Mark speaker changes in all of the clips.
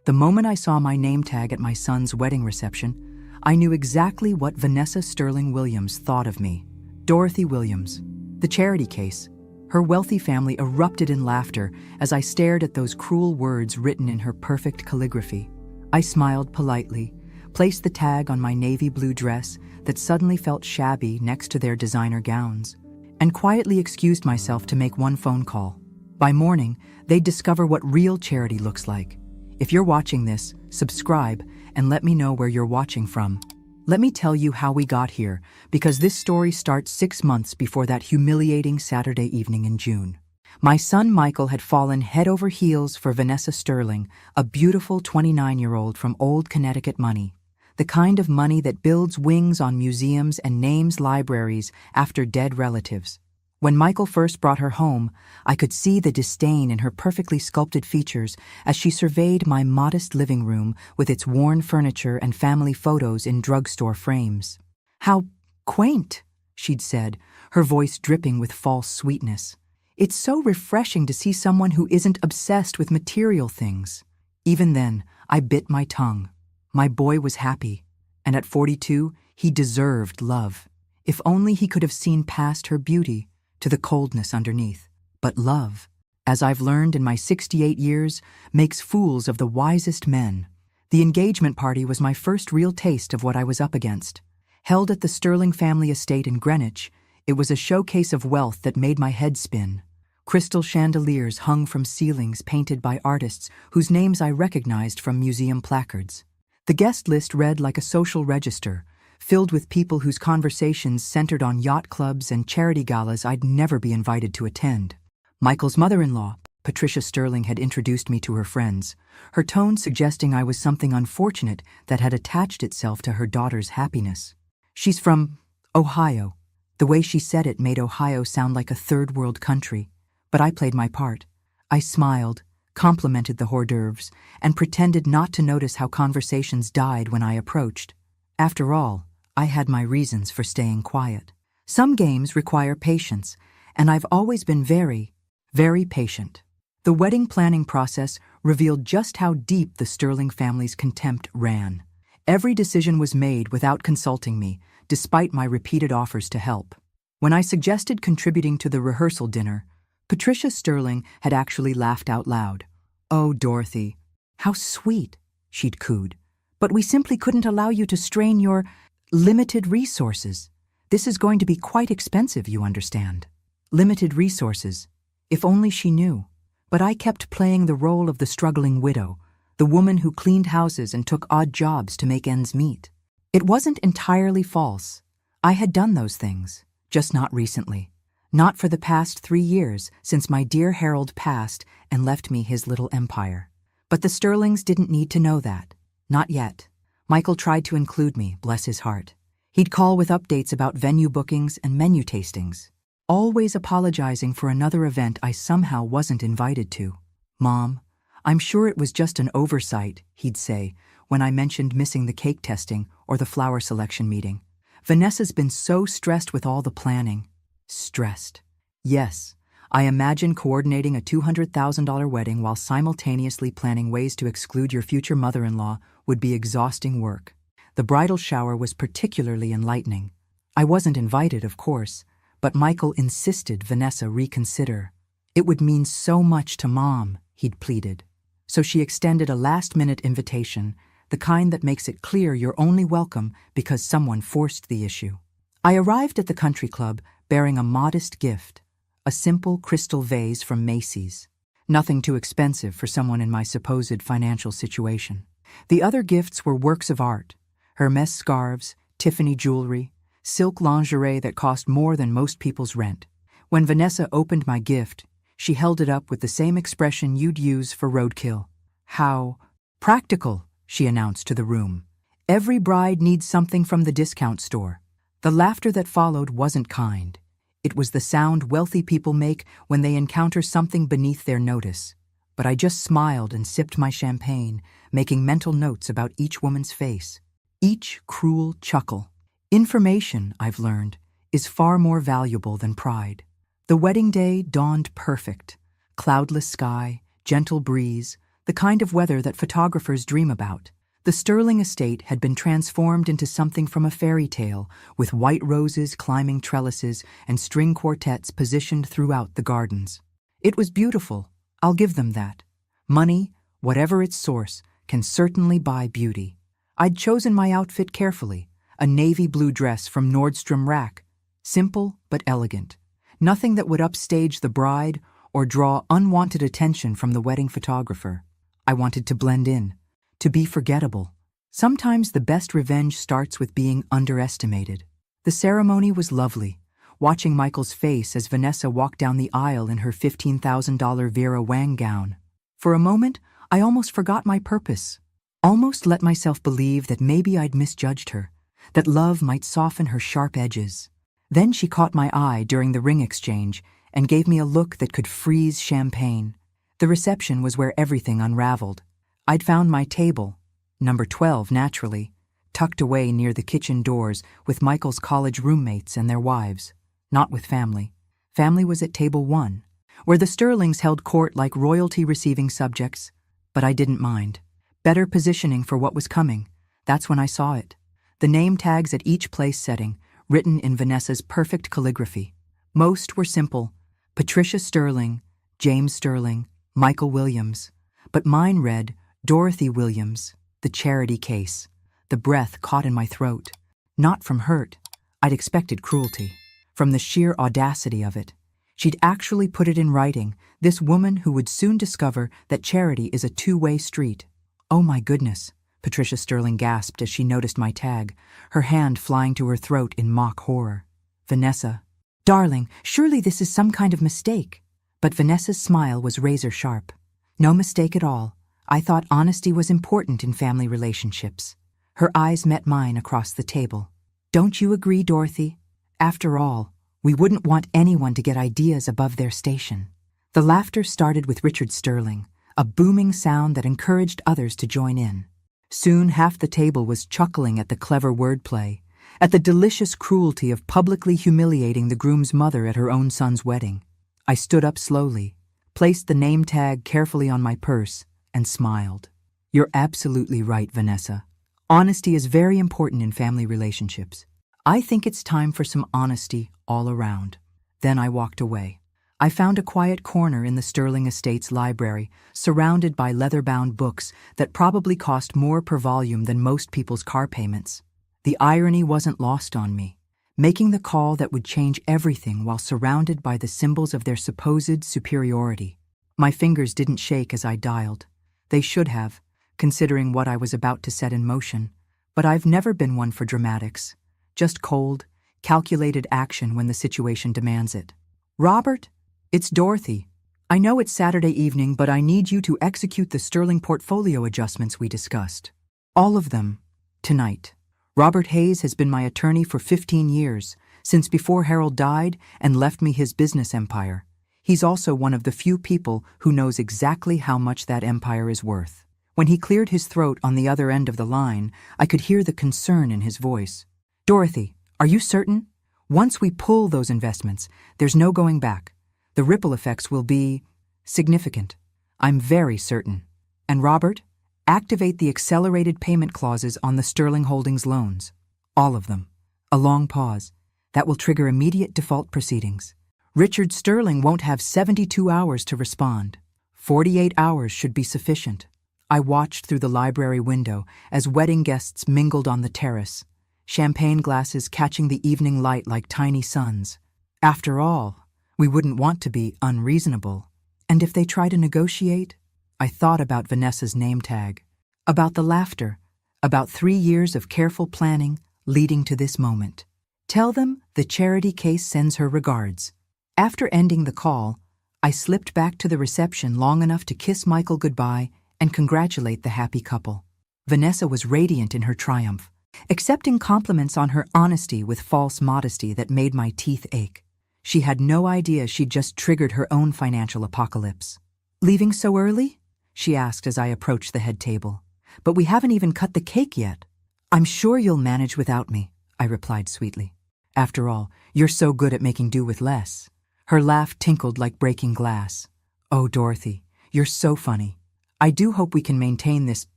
Speaker 1: The moment I saw my name tag at my son's wedding reception, I knew exactly what Vanessa Sterling Williams thought of me. Dorothy Williams. The charity case. Her wealthy family erupted in laughter as I stared at those cruel words written in her perfect calligraphy. I smiled politely, placed the tag on my navy blue dress that suddenly felt shabby next to their designer gowns, and quietly excused myself to make one phone call. By morning, they'd discover what real charity looks like. If you're watching this, subscribe and let me know where you're watching from. Let me tell you how we got here, because this story starts 6 months before that humiliating Saturday evening in June. My son Michael had fallen head over heels for Vanessa Sterling, a beautiful 29-year-old from old Connecticut money. The kind of money that builds wings on museums and names libraries after dead relatives. When Michael first brought her home, I could see the disdain in her perfectly sculpted features as she surveyed my modest living room with its worn furniture and family photos in drugstore frames. "How quaint," she'd said, her voice dripping with false sweetness. "It's so refreshing to see someone who isn't obsessed with material things." Even then, I bit my tongue. My boy was happy, and at 42, he deserved love. If only he could have seen past her beauty to the coldness underneath. But love, as I've learned in my 68 years, makes fools of the wisest men. The engagement party was my first real taste of what I was up against. Held at the Sterling family estate in Greenwich, it was a showcase of wealth that made my head spin. Crystal chandeliers hung from ceilings painted by artists whose names I recognized from museum placards. The guest list read like a social register, filled with people whose conversations centered on yacht clubs and charity galas I'd never be invited to attend. Michael's mother-in-law, Patricia Sterling, had introduced me to her friends, her tone suggesting I was something unfortunate that had attached itself to her daughter's happiness. "She's from Ohio." The way she said it made Ohio sound like a third-world country, but I played my part. I smiled, complimented the hors d'oeuvres, and pretended not to notice how conversations died when I approached. After all, I had my reasons for staying quiet. Some games require patience, and I've always been very, very patient. The wedding planning process revealed just how deep the Sterling family's contempt ran. Every decision was made without consulting me, despite my repeated offers to help. When I suggested contributing to the rehearsal dinner, Patricia Sterling had actually laughed out loud. "Oh, Dorothy, how sweet," she'd cooed. "But we simply couldn't allow you to strain your limited resources. This is going to be quite expensive, you understand." Limited resources. If only she knew. But I kept playing the role of the struggling widow, the woman who cleaned houses and took odd jobs to make ends meet. It wasn't entirely false. I had done those things, just not recently. Not for the past 3 years, since my dear Harold passed and left me his little empire. But the Sterlings didn't need to know that. Not yet. Michael tried to include me, bless his heart. He'd call with updates about venue bookings and menu tastings, always apologizing for another event I somehow wasn't invited to. "Mom, I'm sure it was just an oversight," he'd say, when I mentioned missing the cake testing or the flower selection meeting. "Vanessa's been so stressed with all the planning." Stressed. Yes, I imagine coordinating a $200,000 wedding while simultaneously planning ways to exclude your future mother-in-law would be exhausting work. The bridal shower was particularly enlightening. I wasn't invited, of course, but Michael insisted Vanessa reconsider. "It would mean so much to Mom," he'd pleaded. So she extended a last-minute invitation, the kind that makes it clear you're only welcome because someone forced the issue. I arrived at the country club bearing a modest gift, a simple crystal vase from Macy's. Nothing too expensive for someone in my supposed financial situation. The other gifts were works of art: Hermes scarves, Tiffany jewelry, silk lingerie that cost more than most people's rent. When Vanessa opened my gift, she held it up with the same expression you'd use for roadkill. "How practical," she announced to the room. "Every bride needs something from the discount store." The laughter that followed wasn't kind. It was the sound wealthy people make when they encounter something beneath their notice. But I just smiled and sipped my champagne, making mental notes about each woman's face. Each cruel chuckle. Information, I've learned, is far more valuable than pride. The wedding day dawned perfect. Cloudless sky, gentle breeze, the kind of weather that photographers dream about. The Sterling estate had been transformed into something from a fairy tale, with white roses climbing trellises and string quartets positioned throughout the gardens. It was beautiful, I'll give them that. Money, whatever its source, can certainly buy beauty. I'd chosen my outfit carefully, a navy blue dress from Nordstrom Rack, simple but elegant. Nothing that would upstage the bride or draw unwanted attention from the wedding photographer. I wanted to blend in, to be forgettable. Sometimes the best revenge starts with being underestimated. The ceremony was lovely, watching Michael's face as Vanessa walked down the aisle in her $15,000 Vera Wang gown. For a moment, I almost forgot my purpose, almost let myself believe that maybe I'd misjudged her, that love might soften her sharp edges. Then she caught my eye during the ring exchange and gave me a look that could freeze champagne. The reception was where everything unraveled. I'd found my table, number 12 naturally, tucked away near the kitchen doors with Michael's college roommates and their wives, not with family. Family was at table 1, where the Sterlings held court like royalty receiving subjects, but I didn't mind. Better positioning for what was coming. That's when I saw it. The name tags at each place setting, written in Vanessa's perfect calligraphy. Most were simple: Patricia Sterling, James Sterling, Michael Williams. But mine read, Dorothy Williams, the charity case. The breath caught in my throat. Not from hurt. I'd expected cruelty. From the sheer audacity of it. She'd actually put it in writing, this woman who would soon discover that charity is a two-way street. Oh my goodness, Patricia Sterling gasped as she noticed my tag, her hand flying to her throat in mock horror. Vanessa. Darling, surely this is some kind of mistake. But Vanessa's smile was razor sharp. No mistake at all. I thought honesty was important in family relationships. Her eyes met mine across the table. Don't you agree, Dorothy? After all, we wouldn't want anyone to get ideas above their station. The laughter started with Richard Sterling, a booming sound that encouraged others to join in. Soon half the table was chuckling at the clever wordplay, at the delicious cruelty of publicly humiliating the groom's mother at her own son's wedding. I stood up slowly, placed the name tag carefully on my purse, and smiled. You're absolutely right, Vanessa. Honesty is very important in family relationships. I think it's time for some honesty all around. Then I walked away. I found a quiet corner in the Sterling Estate's library, surrounded by leather-bound books that probably cost more per volume than most people's car payments. The irony wasn't lost on me. Making the call that would change everything while surrounded by the symbols of their supposed superiority. My fingers didn't shake as I dialed. They should have, considering what I was about to set in motion. But I've never been one for dramatics. Just cold, calculated action when the situation demands it. Robert, it's Dorothy. I know it's Saturday evening, but I need you to execute the Sterling portfolio adjustments we discussed. All of them, tonight. Robert Hayes has been my attorney for 15 years, since before Harold died and left me his business empire. He's also one of the few people who knows exactly how much that empire is worth. When he cleared his throat on the other end of the line, I could hear the concern in his voice. Dorothy, are you certain? Once we pull those investments, there's no going back. The ripple effects will be significant. I'm very certain. And Robert, activate the accelerated payment clauses on the Sterling Holdings loans. All of them. A long pause. That will trigger immediate default proceedings. Richard Sterling won't have 72 hours to respond. 48 hours should be sufficient. I watched through the library window as wedding guests mingled on the terrace, champagne glasses catching the evening light like tiny suns. After all, we wouldn't want to be unreasonable. And if they try to negotiate? I thought about Vanessa's name tag, about the laughter, about 3 years of careful planning leading to this moment. Tell them the charity case sends her regards. After ending the call, I slipped back to the reception long enough to kiss Michael goodbye and congratulate the happy couple. Vanessa was radiant in her triumph, accepting compliments on her honesty with false modesty that made my teeth ache. She had no idea she'd just triggered her own financial apocalypse. Leaving so early? She asked as I approached the head table. But we haven't even cut the cake yet. I'm sure you'll manage without me, I replied sweetly. After all, you're so good at making do with less. Her laugh tinkled like breaking glass. Oh, Dorothy, you're so funny. I do hope we can maintain this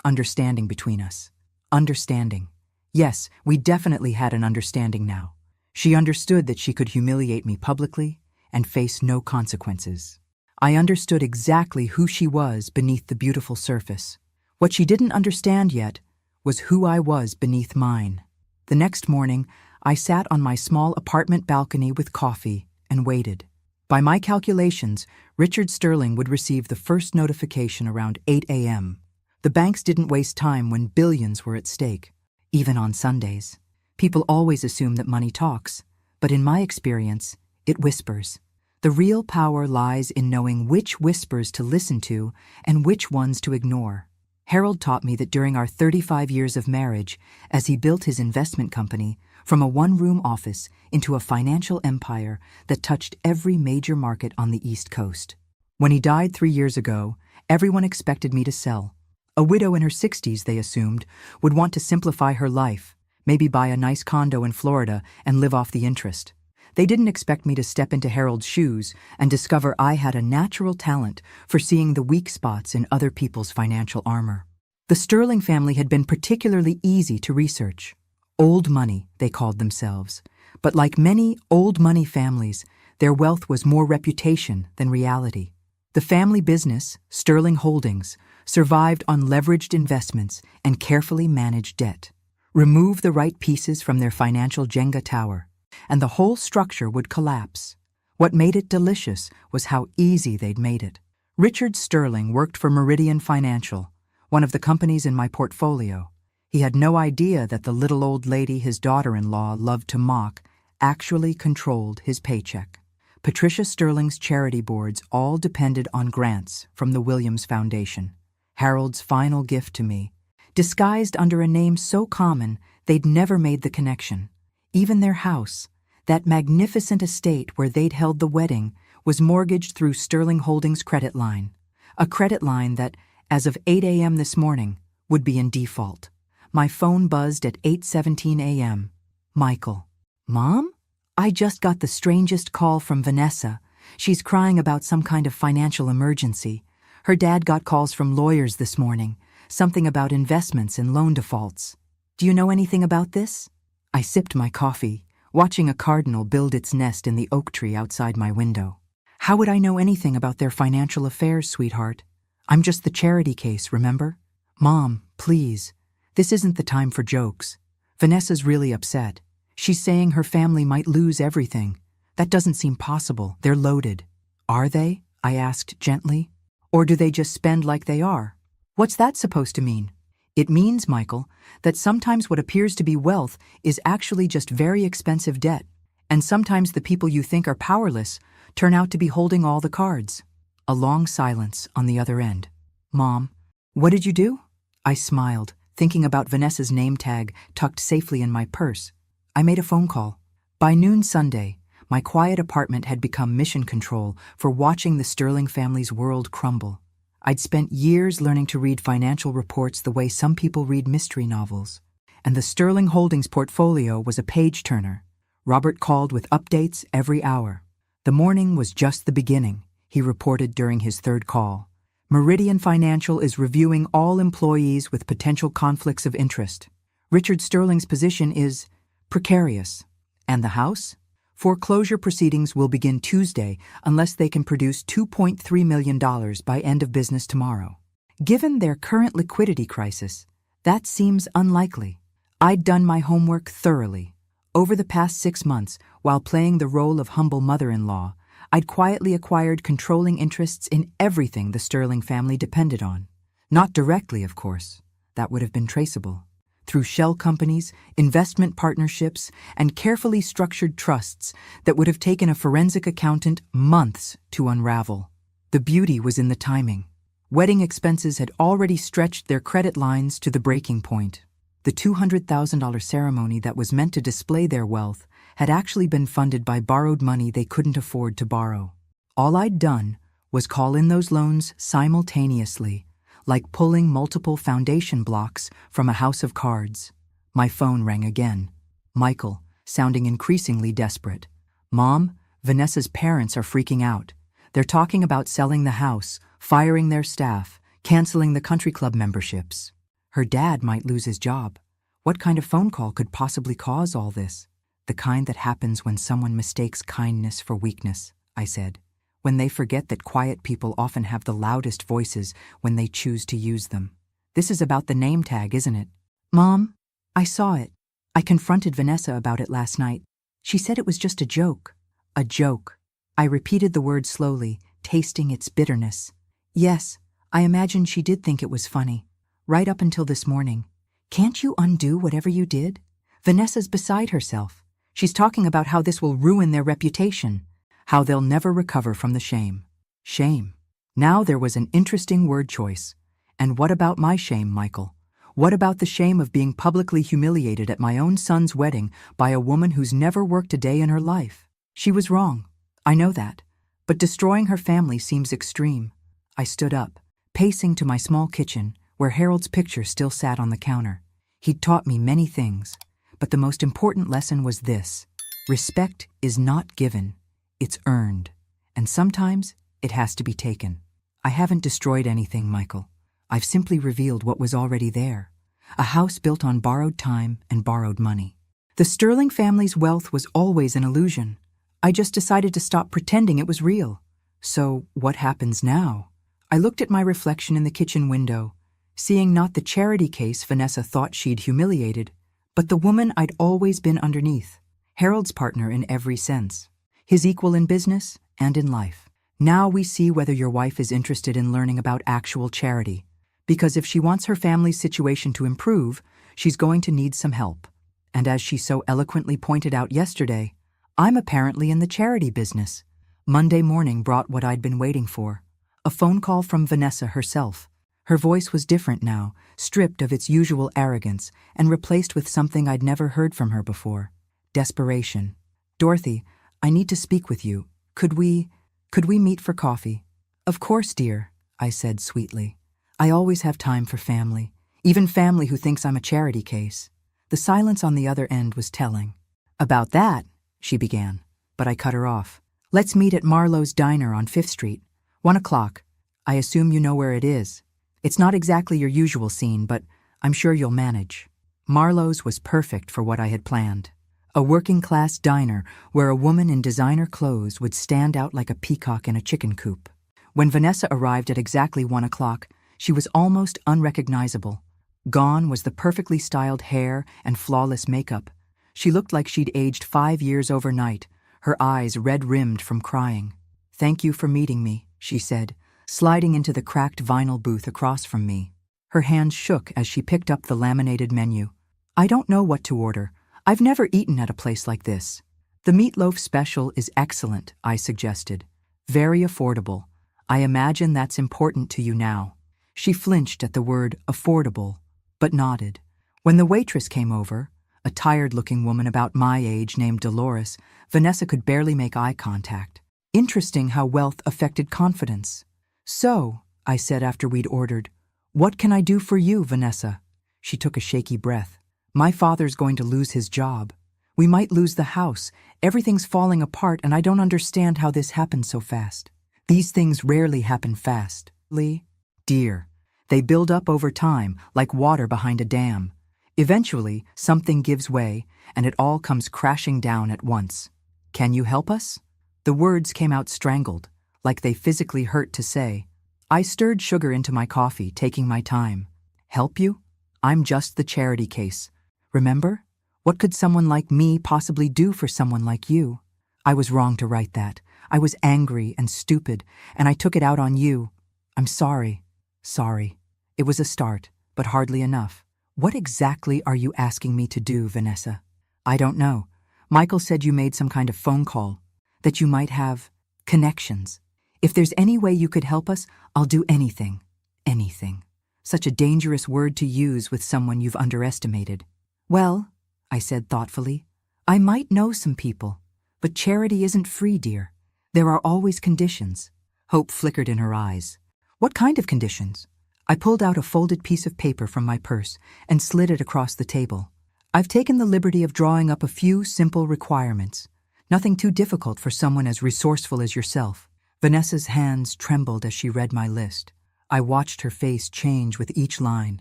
Speaker 1: understanding between us. Understanding. Yes, we definitely had an understanding now. She understood that she could humiliate me publicly and face no consequences. I understood exactly who she was beneath the beautiful surface. What she didn't understand yet was who I was beneath mine. The next morning, I sat on my small apartment balcony with coffee and waited. By my calculations, Richard Sterling would receive the first notification around 8 a.m. The banks didn't waste time when billions were at stake, even on Sundays. People always assume that money talks, but in my experience, it whispers. The real power lies in knowing which whispers to listen to and which ones to ignore. Harold taught me that during our 35 years of marriage, as he built his investment company from a one-room office into a financial empire that touched every major market on the East Coast. When he died 3 years ago, everyone expected me to sell. A widow in her 60s, they assumed, would want to simplify her life, maybe buy a nice condo in Florida and live off the interest. They didn't expect me to step into Harold's shoes and discover I had a natural talent for seeing the weak spots in other people's financial armor. The Sterling family had been particularly easy to research. Old money, they called themselves. But like many old money families, their wealth was more reputation than reality. The family business, Sterling Holdings, survived on leveraged investments and carefully managed debt. Remove the right pieces from their financial Jenga tower, and the whole structure would collapse. What made it delicious was how easy they'd made it. Richard Sterling worked for Meridian Financial, one of the companies in my portfolio. He had no idea that the little old lady his daughter-in-law loved to mock actually controlled his paycheck. Patricia Sterling's charity boards all depended on grants from the Williams Foundation. Harold's final gift to me, disguised under a name so common they'd never made the connection. Even their house, that magnificent estate where they'd held the wedding, was mortgaged through Sterling Holdings' credit line. A credit line that, as of 8 a.m. this morning, would be in default. My phone buzzed at 8:17 a.m. Michael. Mom? I just got the strangest call from Vanessa. She's crying about some kind of financial emergency. Her dad got calls from lawyers this morning, something about investments and loan defaults. Do you know anything about this? I sipped my coffee, watching a cardinal build its nest in the oak tree outside my window. How would I know anything about their financial affairs, sweetheart? I'm just the charity case, remember? Mom, please. This isn't the time for jokes. Vanessa's really upset. She's saying her family might lose everything. That doesn't seem possible. They're loaded. Are they? I asked gently. Or do they just spend like they are? What's that supposed to mean? It means, Michael, that sometimes what appears to be wealth is actually just very expensive debt. And sometimes the people you think are powerless turn out to be holding all the cards. A long silence on the other end. Mom, what did you do? I smiled, thinking about Vanessa's name tag tucked safely in my purse. I made a phone call. By noon Sunday, my quiet apartment had become mission control for watching the Sterling family's world crumble. I'd spent years learning to read financial reports the way some people read mystery novels, and the Sterling Holdings portfolio was a page-turner. Robert called with updates every hour. The morning was just the beginning, he reported during his third call. Meridian Financial is reviewing all employees with potential conflicts of interest. Richard Sterling's position is precarious. And the house? Foreclosure proceedings will begin Tuesday unless they can produce $2.3 million by end of business tomorrow. Given their current liquidity crisis, that seems unlikely. I'd done my homework thoroughly. Over the past 6 months, while playing the role of humble mother-in-law, I'd quietly acquired controlling interests in everything the Sterling family depended on. Not directly, of course. That would have been traceable. Through shell companies, investment partnerships, and carefully structured trusts that would have taken a forensic accountant months to unravel. The beauty was in the timing. Wedding expenses had already stretched their credit lines to the breaking point. The $200,000 ceremony that was meant to display their wealth had actually been funded by borrowed money they couldn't afford to borrow. All I'd done was call in those loans simultaneously, like pulling multiple foundation blocks from a house of cards. My phone rang again. Michael, sounding increasingly desperate. Mom, Vanessa's parents are freaking out. They're talking about selling the house, firing their staff, canceling the country club memberships. Her dad might lose his job. What kind of phone call could possibly cause all this? The kind that happens when someone mistakes kindness for weakness, I said. When they forget that quiet people often have the loudest voices when they choose to use them. This is about the name tag, isn't it? Mom, I saw it. I confronted Vanessa about it last night. She said it was just a joke. A joke. I repeated the word slowly, tasting its bitterness. Yes, I imagine she did think it was funny. Right up until this morning. Can't you undo whatever you did? Vanessa's beside herself. She's talking about how this will ruin their reputation, how they'll never recover from the shame. Shame. Now there was an interesting word choice. And what about my shame, Michael? What about the shame of being publicly humiliated at my own son's wedding by a woman who's never worked a day in her life? She was wrong. I know that. But destroying her family seems extreme. I stood up, pacing to my small kitchen, where Harold's picture still sat on the counter. He'd taught me many things, but the most important lesson was this. Respect is not given, it's earned. And sometimes it has to be taken. I haven't destroyed anything, Michael. I've simply revealed what was already there. A house built on borrowed time and borrowed money. The Sterling family's wealth was always an illusion. I just decided to stop pretending it was real. So, what happens now? I looked at my reflection in the kitchen window, seeing not the charity case Vanessa thought she'd humiliated, but the woman I'd always been underneath, Harold's partner in every sense, his equal in business and in life. Now we see whether your wife is interested in learning about actual charity, because if she wants her family's situation to improve, she's going to need some help. And as she so eloquently pointed out yesterday, I'm apparently in the charity business. Monday morning brought what I'd been waiting for. A phone call from Vanessa herself. Her voice was different now, stripped of its usual arrogance and replaced with something I'd never heard from her before. Desperation. Dorothy, I need to speak with you. Could we meet for coffee? Of course, dear, I said sweetly. I always have time for family, even family who thinks I'm a charity case. The silence on the other end was telling. About that, she began, but I cut her off. Let's meet at Marlowe's Diner on 5th Street. 1 o'clock. I assume you know where it is. It's not exactly your usual scene, but I'm sure you'll manage. Marlowe's was perfect for what I had planned. A working-class diner where a woman in designer clothes would stand out like a peacock in a chicken coop. When Vanessa arrived at exactly 1 o'clock, she was almost unrecognizable. Gone was the perfectly styled hair and flawless makeup. She looked like she'd aged 5 years overnight, her eyes red-rimmed from crying. Thank you for meeting me, she said, sliding into the cracked vinyl booth across from me. Her hands shook as she picked up the laminated menu. I don't know what to order. I've never eaten at a place like this. The meatloaf special is excellent, I suggested. Very affordable. I imagine that's important to you now. She flinched at the word affordable, but nodded. When the waitress came over, a tired-looking woman about my age named Dolores, Vanessa could barely make eye contact. Interesting how wealth affected confidence. So, I said after we'd ordered, what can I do for you, Vanessa? She took a shaky breath. My father's going to lose his job. We might lose the house. Everything's falling apart and I don't understand how this happened so fast. These things rarely happen fast, Lee. Dear, they build up over time like water behind a dam. Eventually, something gives way and it all comes crashing down at once. Can you help us? The words came out strangled, like they physically hurt to say. I stirred sugar into my coffee, taking my time. Help you? I'm just the charity case. Remember? What could someone like me possibly do for someone like you? I was wrong to write that. I was angry and stupid, and I took it out on you. I'm sorry. Sorry. It was a start, but hardly enough. What exactly are you asking me to do, Vanessa? I don't know. Michael said you made some kind of phone call, that you might have connections. If there's any way you could help us, I'll do anything. Anything. Such a dangerous word to use with someone you've underestimated. Well, I said thoughtfully, I might know some people, but charity isn't free, dear. There are always conditions. Hope flickered in her eyes. What kind of conditions? I pulled out a folded piece of paper from my purse and slid it across the table. I've taken the liberty of drawing up a few simple requirements. Nothing too difficult for someone as resourceful as yourself. Vanessa's hands trembled as she read my list. I watched her face change with each line.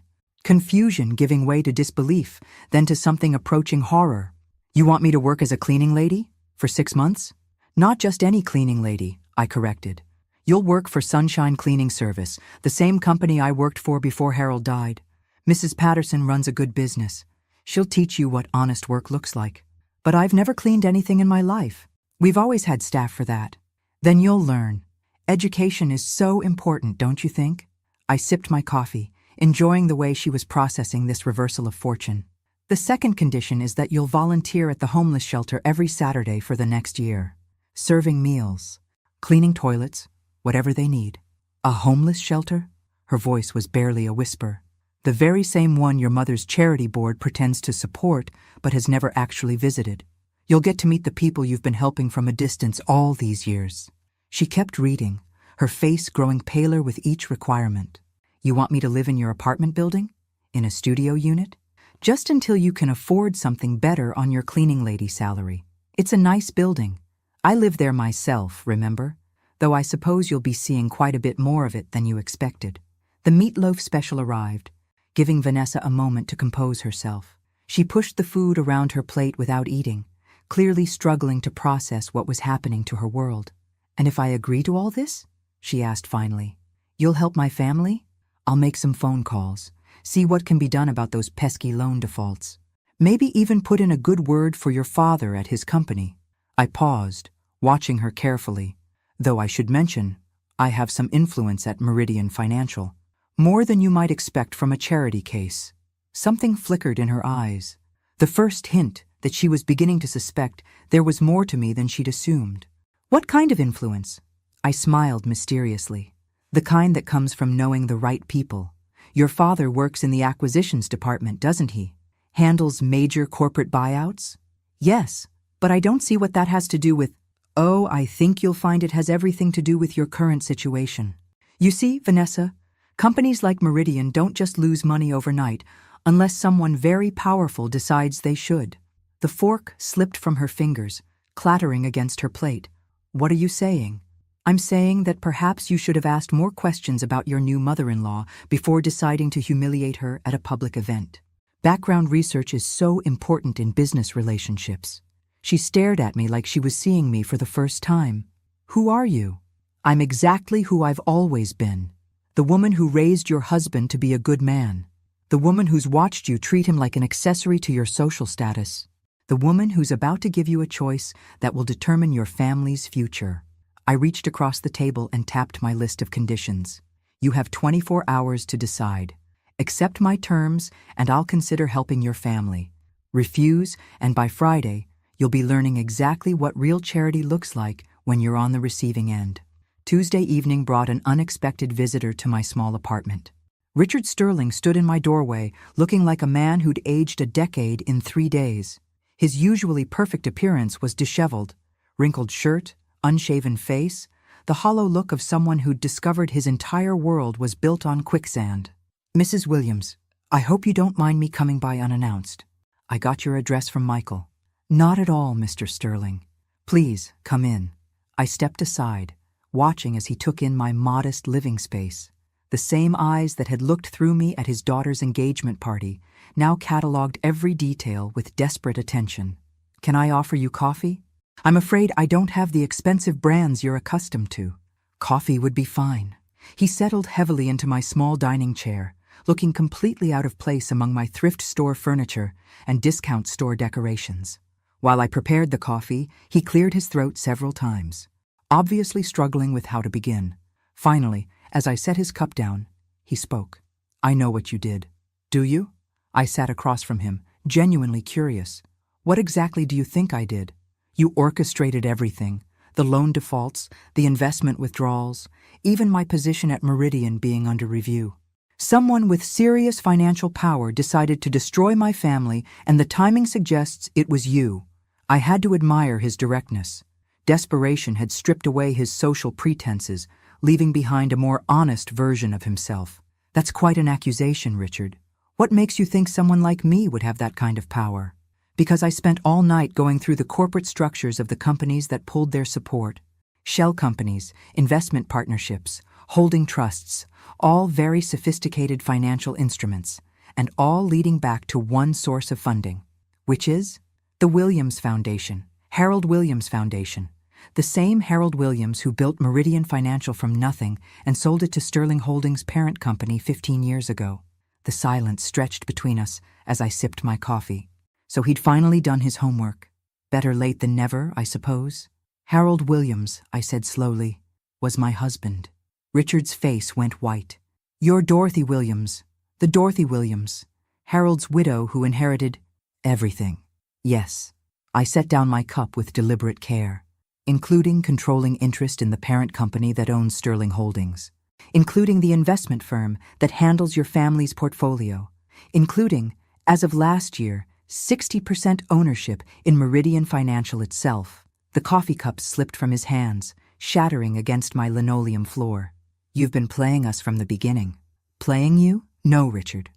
Speaker 1: Confusion giving way to disbelief, then to something approaching horror. You want me to work as a cleaning lady? For 6 months? Not just any cleaning lady, I corrected. You'll work for Sunshine Cleaning Service, the same company I worked for before Harold died. Mrs. Patterson runs a good business. She'll teach you what honest work looks like. But I've never cleaned anything in my life. We've always had staff for that. Then you'll learn. Education is so important, don't you think? I sipped my coffee, enjoying the way she was processing this reversal of fortune. The second condition is that you'll volunteer at the homeless shelter every Saturday for the next year. Serving meals, cleaning toilets, whatever they need. A homeless shelter? Her voice was barely a whisper. The very same one your mother's charity board pretends to support but has never actually visited. You'll get to meet the people you've been helping from a distance all these years. She kept reading, her face growing paler with each requirement. You want me to live in your apartment building? In a studio unit? Just until you can afford something better on your cleaning lady salary. It's a nice building. I live there myself, remember? Though I suppose you'll be seeing quite a bit more of it than you expected. The meatloaf special arrived, giving Vanessa a moment to compose herself. She pushed the food around her plate without eating, clearly struggling to process what was happening to her world. And if I agree to all this? She asked finally. You'll help my family? I'll make some phone calls, see what can be done about those pesky loan defaults. Maybe even put in a good word for your father at his company. I paused, watching her carefully. Though I should mention, I have some influence at Meridian Financial. More than you might expect from a charity case. Something flickered in her eyes. The first hint that she was beginning to suspect there was more to me than she'd assumed. What kind of influence? I smiled mysteriously. The kind that comes from knowing the right people. Your father works in the acquisitions department, doesn't he? Handles major corporate buyouts? Yes, but I don't see what that has to do with... Oh, I think you'll find it has everything to do with your current situation. You see, Vanessa, companies like Meridian don't just lose money overnight unless someone very powerful decides they should. The fork slipped from her fingers, clattering against her plate. What are you saying? I'm saying that perhaps you should have asked more questions about your new mother-in-law before deciding to humiliate her at a public event. Background research is so important in business relationships. She stared at me like she was seeing me for the first time. Who are you? I'm exactly who I've always been. The woman who raised your husband to be a good man. The woman who's watched you treat him like an accessory to your social status. The woman who's about to give you a choice that will determine your family's future. I reached across the table and tapped my list of conditions. You have 24 hours to decide. Accept my terms and I'll consider helping your family. Refuse, and by Friday, you'll be learning exactly what real charity looks like when you're on the receiving end. Tuesday evening brought an unexpected visitor to my small apartment. Richard Sterling stood in my doorway, looking like a man who'd aged a decade in 3 days. His usually perfect appearance was disheveled. Wrinkled shirt, unshaven face, the hollow look of someone who'd discovered his entire world was built on quicksand. Mrs. Williams, I hope you don't mind me coming by unannounced. I got your address from Michael. Not at all, Mr. Sterling. Please, come in. I stepped aside, watching as he took in my modest living space. The same eyes that had looked through me at his daughter's engagement party now catalogued every detail with desperate attention. Can I offer you coffee? I'm afraid I don't have the expensive brands you're accustomed to. Coffee would be fine. He settled heavily into my small dining chair, looking completely out of place among my thrift store furniture and discount store decorations. While I prepared the coffee, he cleared his throat several times, obviously struggling with how to begin. Finally, as I set his cup down, he spoke. I know what you did. Do you? I sat across from him, genuinely curious. What exactly do you think I did? You orchestrated everything, the loan defaults, the investment withdrawals, even my position at Meridian being under review. Someone with serious financial power decided to destroy my family, and the timing suggests it was you. I had to admire his directness. Desperation had stripped away his social pretenses, leaving behind a more honest version of himself. That's quite an accusation, Richard. What makes you think someone like me would have that kind of power? Because I spent all night going through the corporate structures of the companies that pulled their support. shell companies, investment partnerships, holding trusts, all very sophisticated financial instruments, and all leading back to one source of funding, which is the Williams Foundation, Harold Williams Foundation, the same Harold Williams who built Meridian Financial from nothing and sold it to Sterling Holdings' parent company 15 years ago. The silence stretched between us as I sipped my coffee. So he'd finally done his homework. Better late than never, I suppose. Harold Williams, I said slowly, was my husband. Richard's face went white. You're Dorothy Williams, the Dorothy Williams, Harold's widow who inherited everything. Yes. I set down my cup with deliberate care, including controlling interest in the parent company that owns Sterling Holdings, including the investment firm that handles your family's portfolio, including, as of last year, 60% ownership in Meridian Financial itself. The coffee cup slipped from his hands, shattering against my linoleum floor. You've been playing us from the beginning. Playing you? No, Richard.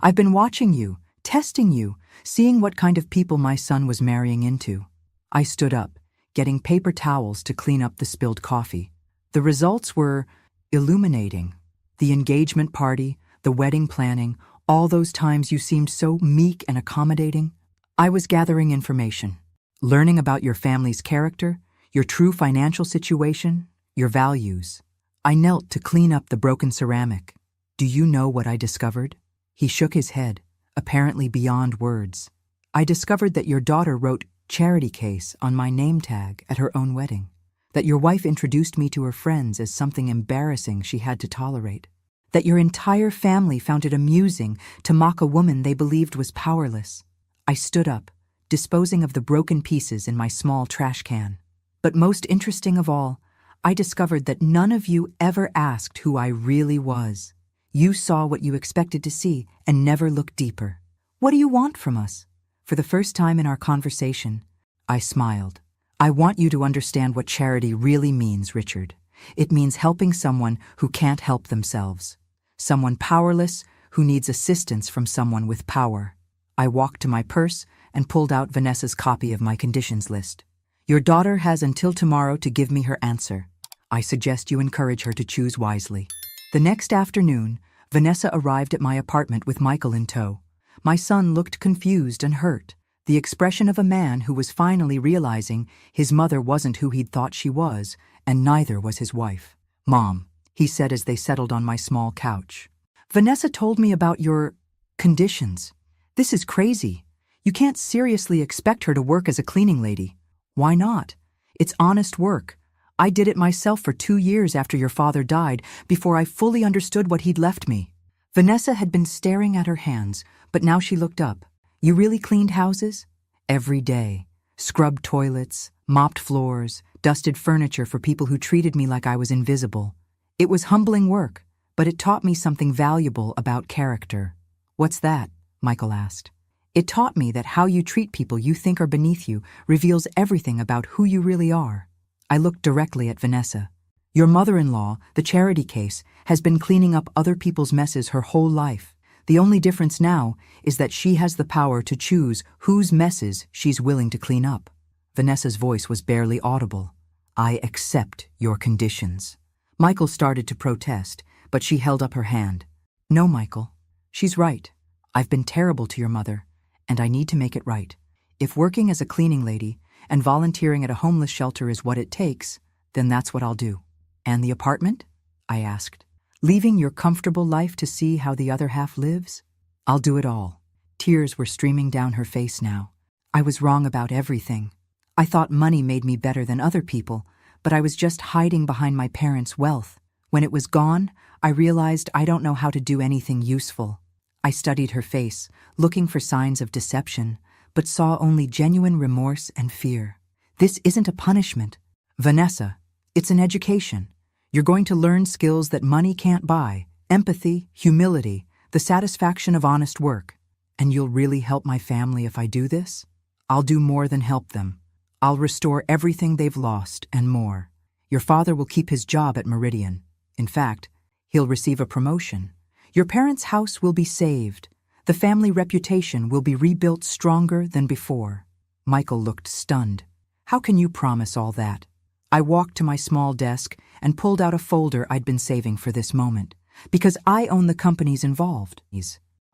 Speaker 1: I've been watching you, testing you, seeing what kind of people my son was marrying into. I stood up, getting paper towels to clean up the spilled coffee. The results were illuminating. The engagement party, the wedding planning, all those times you seemed so meek and accommodating. I was gathering information, learning about your family's character, your true financial situation, your values. I knelt to clean up the broken ceramic. Do you know what I discovered? He shook his head, apparently beyond words. I discovered that your daughter wrote charity case on my name tag at her own wedding, that your wife introduced me to her friends as something embarrassing she had to tolerate, that your entire family found it amusing to mock a woman they believed was powerless. I stood up, disposing of the broken pieces in my small trash can. But most interesting of all, I discovered that none of you ever asked who I really was. You saw what you expected to see and never looked deeper. What do you want from us? For the first time in our conversation, I smiled. I want you to understand what charity really means, Richard. It means helping someone who can't help themselves. Someone powerless who needs assistance from someone with power. I walked to my purse and pulled out Vanessa's copy of my conditions list. Your daughter has until tomorrow to give me her answer. I suggest you encourage her to choose wisely. The next afternoon, Vanessa arrived at my apartment with Michael in tow. My son looked confused and hurt, the expression of a man who was finally realizing his mother wasn't who he'd thought she was, and neither was his wife. Mom, he said as they settled on my small couch. Vanessa told me about your conditions. This is crazy. You can't seriously expect her to work as a cleaning lady. Why not? It's honest work. I did it myself for 2 years after your father died, before I fully understood what he'd left me. Vanessa had been staring at her hands, but now she looked up. You really cleaned houses? Every day. Scrubbed toilets, mopped floors, dusted furniture for people who treated me like I was invisible. It was humbling work, but it taught me something valuable about character. What's that? Michael asked. It taught me that how you treat people you think are beneath you reveals everything about who you really are. I looked directly at Vanessa. Your mother-in-law, the charity case, has been cleaning up other people's messes her whole life. The only difference now is that she has the power to choose whose messes she's willing to clean up. Vanessa's voice was barely audible. I accept your conditions. Michael started to protest, but she held up her hand. No, Michael. She's right. I've been terrible to your mother, and I need to make it right. If working as a cleaning lady and volunteering at a homeless shelter is what it takes, then that's what I'll do. And the apartment? I asked. Leaving your comfortable life to see how the other half lives? I'll do it all. Tears were streaming down her face now. I was wrong about everything. I thought money made me better than other people, but I was just hiding behind my parents' wealth. When it was gone, I realized I don't know how to do anything useful. I studied her face, looking for signs of deception, but saw only genuine remorse and fear. This isn't a punishment. Vanessa, it's an education. You're going to learn skills that money can't buy: empathy, humility, the satisfaction of honest work. And you'll really help my family if I do this? I'll do more than help them. I'll restore everything they've lost and more. Your father will keep his job at Meridian. In fact, he'll receive a promotion. Your parents' house will be saved. The family reputation will be rebuilt stronger than before. Michael looked stunned. How can you promise all that? I walked to my small desk and pulled out a folder I'd been saving for this moment, because I own the companies involved.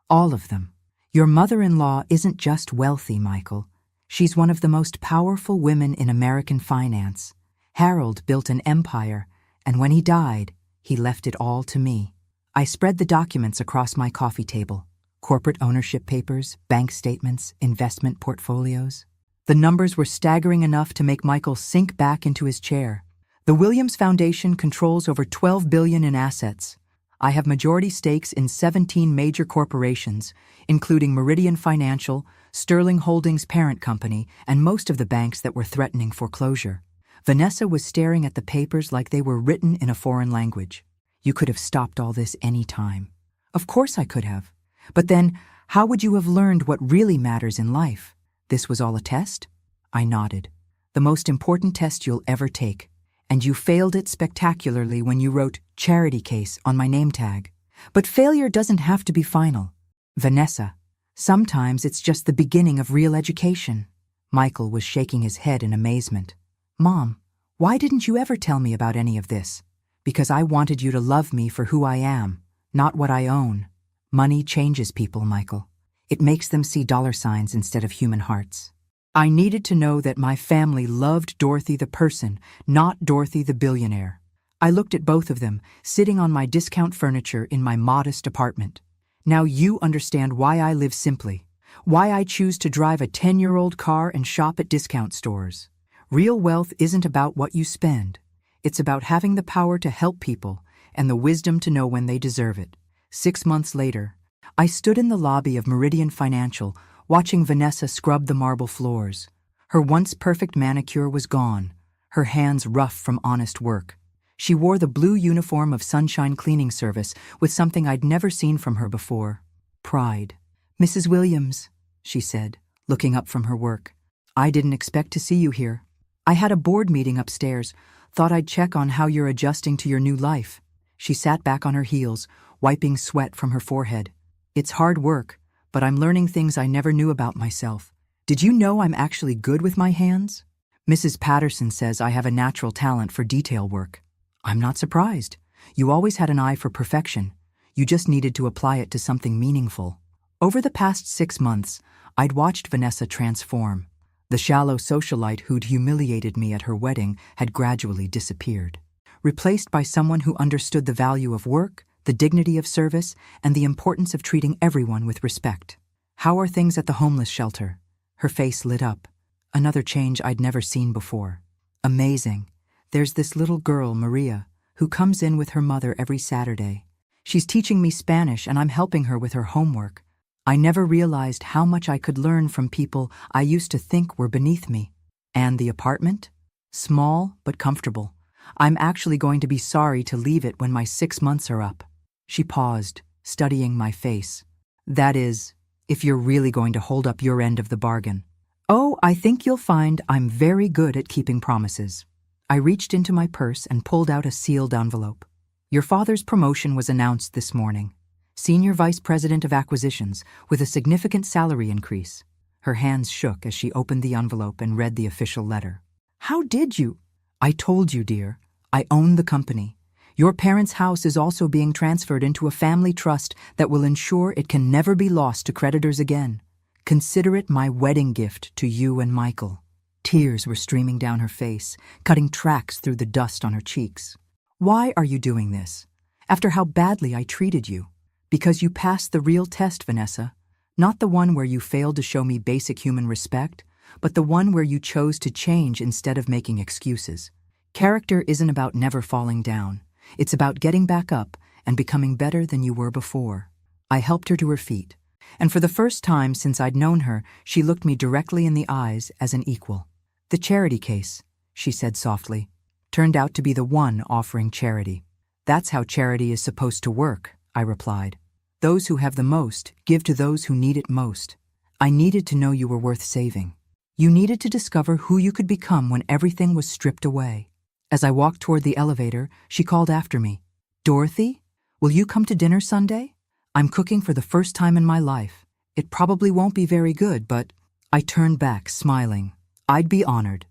Speaker 1: All of them. Your mother-in-law isn't just wealthy, Michael. She's one of the most powerful women in American finance. Harold built an empire, and when he died, he left it all to me. I spread the documents across my coffee table. Corporate ownership papers, bank statements, investment portfolios. The numbers were staggering enough to make Michael sink back into his chair. The Williams Foundation controls over $12 billion in assets. I have majority stakes in 17 major corporations, including Meridian Financial, Sterling Holdings parent company, and most of the banks that were threatening foreclosure. Vanessa was staring at the papers like they were written in a foreign language. You could have stopped all this any time. Of course I could have. But then, how would you have learned what really matters in life? This was all a test? I nodded. The most important test you'll ever take. And you failed it spectacularly when you wrote charity case on my name tag. But failure doesn't have to be final. Vanessa, sometimes it's just the beginning of real education. Michael was shaking his head in amazement. Mom, why didn't you ever tell me about any of this? Because I wanted you to love me for who I am, not what I own. Money changes people, Michael. It makes them see dollar signs instead of human hearts. I needed to know that my family loved Dorothy the person, not Dorothy the billionaire. I looked at both of them, sitting on my discount furniture in my modest apartment. Now you understand why I live simply, why I choose to drive a 10-year-old car and shop at discount stores. Real wealth isn't about what you spend. It's about having the power to help people and the wisdom to know when they deserve it. 6 months later, I stood in the lobby of Meridian Financial, watching Vanessa scrub the marble floors. Her once perfect manicure was gone, her hands rough from honest work. She wore the blue uniform of Sunshine Cleaning Service with something I'd never seen from her before: pride. Mrs. Williams, she said, looking up from her work. I didn't expect to see you here. I had a board meeting upstairs. Thought I'd check on how you're adjusting to your new life. She sat back on her heels, wiping sweat from her forehead. It's hard work, but I'm learning things I never knew about myself. Did you know I'm actually good with my hands? Mrs. Patterson says I have a natural talent for detail work. I'm not surprised. You always had an eye for perfection. You just needed to apply it to something meaningful. Over the past 6 months, I'd watched Vanessa transform. The shallow socialite who'd humiliated me at her wedding had gradually disappeared, replaced by someone who understood the value of work, the dignity of service, and the importance of treating everyone with respect. How are things at the homeless shelter? Her face lit up. Another change I'd never seen before. Amazing. There's this little girl, Maria, who comes in with her mother every Saturday. She's teaching me Spanish and I'm helping her with her homework. I never realized how much I could learn from people I used to think were beneath me. And the apartment? Small but comfortable. I'm actually going to be sorry to leave it when my 6 months are up. She paused, studying my face. That is, if you're really going to hold up your end of the bargain. Oh, I think you'll find I'm very good at keeping promises. I reached into my purse and pulled out a sealed envelope. Your father's promotion was announced this morning. Senior Vice President of Acquisitions, with a significant salary increase. Her hands shook as she opened the envelope and read the official letter. How did you? I told you, dear. I own the company. Your parents' house is also being transferred into a family trust that will ensure it can never be lost to creditors again. Consider it my wedding gift to you and Michael. Tears were streaming down her face, cutting tracks through the dust on her cheeks. Why are you doing this? After how badly I treated you? Because you passed the real test, Vanessa. Not the one where you failed to show me basic human respect, but the one where you chose to change instead of making excuses. Character isn't about never falling down. It's about getting back up and becoming better than you were before. I helped her to her feet, and for the first time since I'd known her, she looked me directly in the eyes as an equal. The charity case, she said softly, turned out to be the one offering charity. That's how charity is supposed to work, I replied. Those who have the most give to those who need it most. I needed to know you were worth saving. You needed to discover who you could become when everything was stripped away. As I walked toward the elevator, she called after me. Dorothy, will you come to dinner Sunday? I'm cooking for the first time in my life. It probably won't be very good, but... I turned back, smiling. I'd be honored.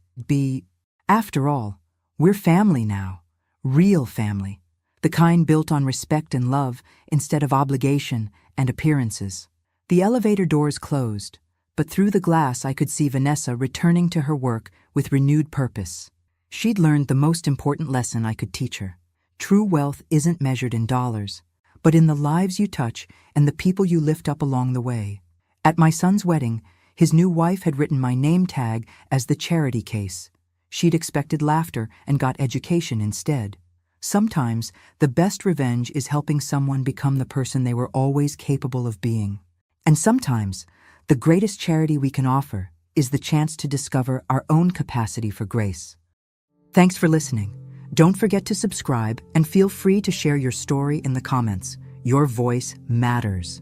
Speaker 1: After all, We're family now. Real family. The kind built on respect and love instead of obligation and appearances. The elevator doors closed, but through the glass I could see Vanessa returning to her work with renewed purpose. She'd learned the most important lesson I could teach her. True wealth isn't measured in dollars, but in the lives you touch and the people you lift up along the way. At my son's wedding, his new wife had written my name tag as the charity case. She'd expected laughter and got education instead. Sometimes, the best revenge is helping someone become the person they were always capable of being. And sometimes, the greatest charity we can offer is the chance to discover our own capacity for grace. Thanks for listening. Don't forget to subscribe and feel free to share your story in the comments. Your voice matters.